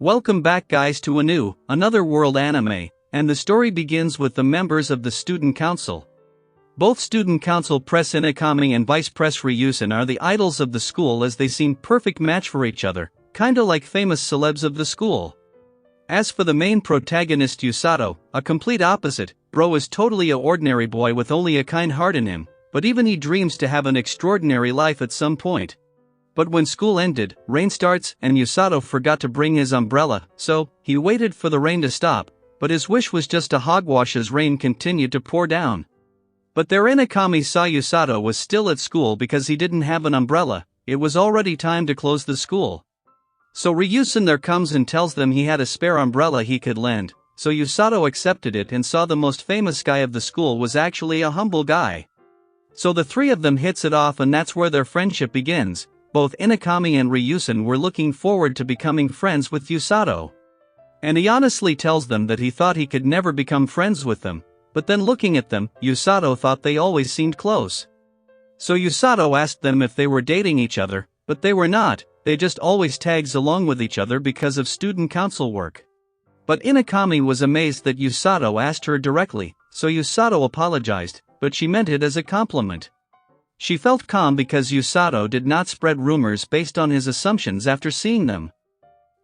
Welcome back guys to another world anime, and the story begins with the members of the student council. Both student council Press Inakami and Vice Press Ryusen are the idols of the school as they seem perfect match for each other, kinda like famous celebs of the school. As for the main protagonist Usato, a complete opposite, bro is totally a ordinary boy with only a kind heart in him, but even he dreams to have an extraordinary life at some point. But when school ended, rain starts and Usato forgot to bring his umbrella, so he waited for the rain to stop, but his wish was just a hogwash as rain continued to pour down. But their Inakami saw Usato was still at school because he didn't have an umbrella. It was already time to close the school. So Ryusen there comes and tells them he had a spare umbrella he could lend, so Usato accepted it and saw the most famous guy of the school was actually a humble guy. So the three of them hits it off and that's where their friendship begins. Both Inakami and Ryusen were looking forward to becoming friends with Usato. And he honestly tells them that he thought he could never become friends with them, but then looking at them, Usato thought they always seemed close. So Usato asked them if they were dating each other, but they were not, they just always tags along with each other because of student council work. But Inakami was amazed that Usato asked her directly, so Usato apologized, but she meant it as a compliment. She felt calm because Usato did not spread rumors based on his assumptions after seeing them.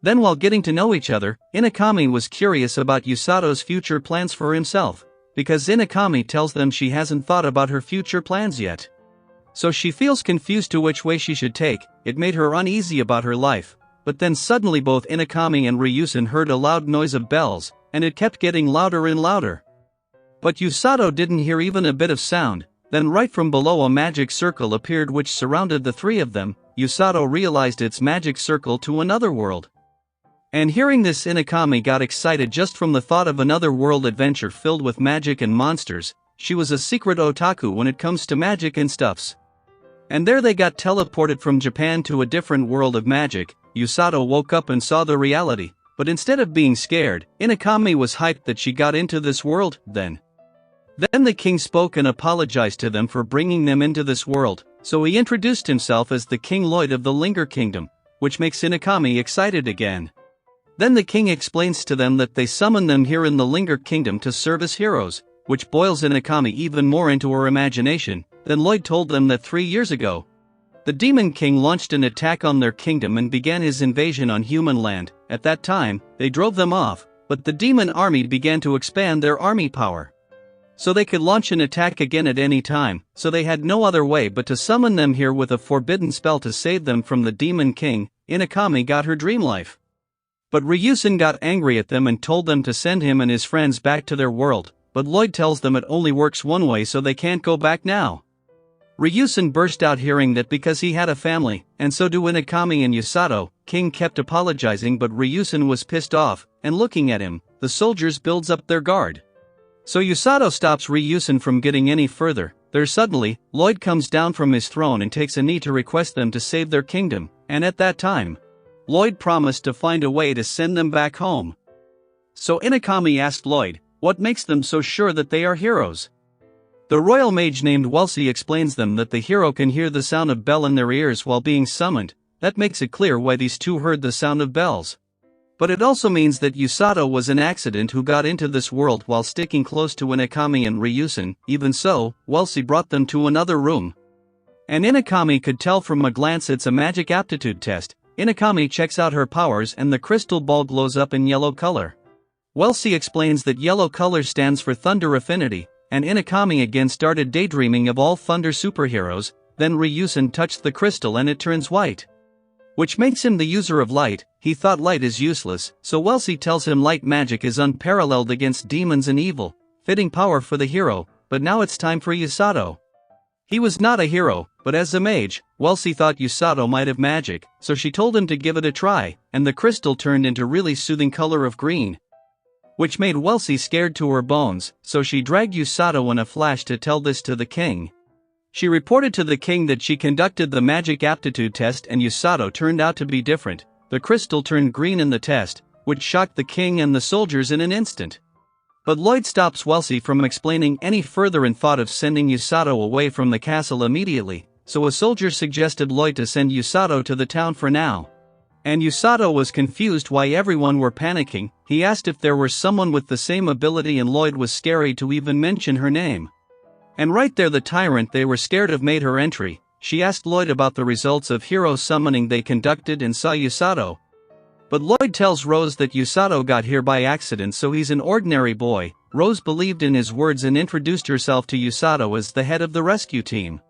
Then while getting to know each other, Inakami was curious about Usato's future plans for himself, because Inakami tells them she hasn't thought about her future plans yet. So she feels confused to which way she should take. It made her uneasy about her life, but then suddenly both Inakami and Ryusen heard a loud noise of bells, and it kept getting louder and louder. But Usato didn't hear even a bit of sound. Then right from below a magic circle appeared which surrounded the three of them. Usato realized its magic circle to another world. And hearing this, Inakami got excited just from the thought of another world adventure filled with magic and monsters. She was a secret otaku when it comes to magic and stuffs. And there they got teleported from Japan to a different world of magic. Usato woke up and saw the reality, but instead of being scared, Inakami was hyped that she got into this world. Then the king spoke and apologized to them for bringing them into this world, so he introduced himself as the King Lloyd of the Linger Kingdom, which makes Inakami excited again. Then the king explains to them that they summoned them here in the Linger Kingdom to serve as heroes, which boils Inakami even more into her imagination. Then Lloyd told them that 3 years ago, the Demon King launched an attack on their kingdom and began his invasion on human land. At that time, they drove them off, but the demon army began to expand their army power. So they could launch an attack again at any time, so they had no other way but to summon them here with a forbidden spell to save them from the Demon King. Inakami got her dream life. But Ryusen got angry at them and told them to send him and his friends back to their world, but Lloyd tells them it only works one way so they can't go back now. Ryusen burst out hearing that because he had a family, and so do Inakami and Usato. King kept apologizing but Ryusen was pissed off, and looking at him, the soldiers builds up their guard. So Usato stops Ryusen from getting any further. There suddenly, Lloyd comes down from his throne and takes a knee to request them to save their kingdom, and at that time, Lloyd promised to find a way to send them back home. So Inakami asked Lloyd, what makes them so sure that they are heroes? The royal mage named Welsi explains them that the hero can hear the sound of bell in their ears while being summoned. That makes it clear why these two heard the sound of bells. But it also means that Usato was an accident who got into this world while sticking close to Inakami and Ryusen. Even so, Welsi brought them to another room. And Inakami could tell from a glance it's a magic aptitude test. Inakami checks out her powers and the crystal ball glows up in yellow color. Welsi explains that yellow color stands for thunder affinity, and Inakami again started daydreaming of all thunder superheroes. Then Ryusen touched the crystal and it turns white, which makes him the user of light. He thought light is useless, so Welsi tells him light magic is unparalleled against demons and evil, fitting power for the hero. But now it's time for Usato. He was not a hero, but as a mage, Welsi thought Usato might have magic, so she told him to give it a try, and the crystal turned into really soothing color of green, which made Welsi scared to her bones, so she dragged Usato in a flash to tell this to the king. She reported to the king that she conducted the magic aptitude test and Usato turned out to be different. The crystal turned green in the test, which shocked the king and the soldiers in an instant. But Lloyd stops Welsi from explaining any further and thought of sending Usato away from the castle immediately, so a soldier suggested Lloyd to send Usato to the town for now. And Usato was confused why everyone were panicking. He asked if there was someone with the same ability, and Lloyd was scary to even mention her name. And right there the tyrant they were scared of made her entry. She asked Lloyd about the results of hero summoning they conducted and saw Usato. But Lloyd tells Rose that Usato got here by accident, so he's an ordinary boy. Rose believed in his words and introduced herself to Usato as the head of the rescue team.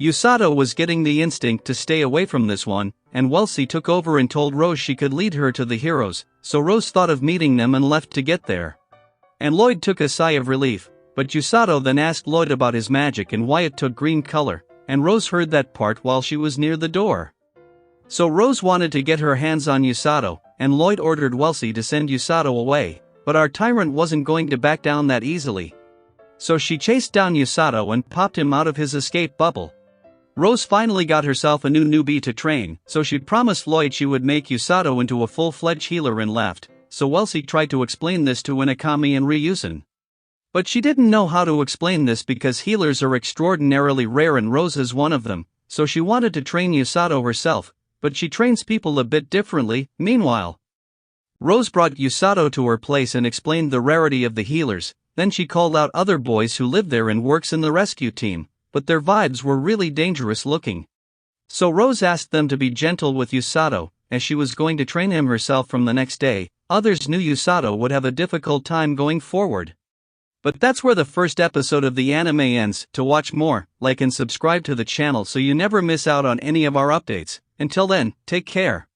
Usato was getting the instinct to stay away from this one, and Wellesley took over and told Rose she could lead her to the heroes, so Rose thought of meeting them and left to get there. And Lloyd took a sigh of relief, but Usato then asked Lloyd about his magic and why it took green color, and Rose heard that part while she was near the door. So Rose wanted to get her hands on Usato, and Lloyd ordered Wellesley to send Usato away, but our tyrant wasn't going to back down that easily. So she chased down Usato and popped him out of his escape bubble. Rose finally got herself a new newbie to train, so she promised Lloyd she would make Usato into a full-fledged healer and left, so Wellesley tried to explain this to Inakami and Ryusen. But she didn't know how to explain this because healers are extraordinarily rare and Rose is one of them, so she wanted to train Usato herself, but she trains people a bit differently. Meanwhile, Rose brought Usato to her place and explained the rarity of the healers. Then she called out other boys who live there and works in the rescue team, but their vibes were really dangerous looking. So Rose asked them to be gentle with Usato, as she was going to train him herself from the next day. Others knew Usato would have a difficult time going forward. But that's where the first episode of the anime ends. To watch more, like and subscribe to the channel so you never miss out on any of our updates. Until then, take care.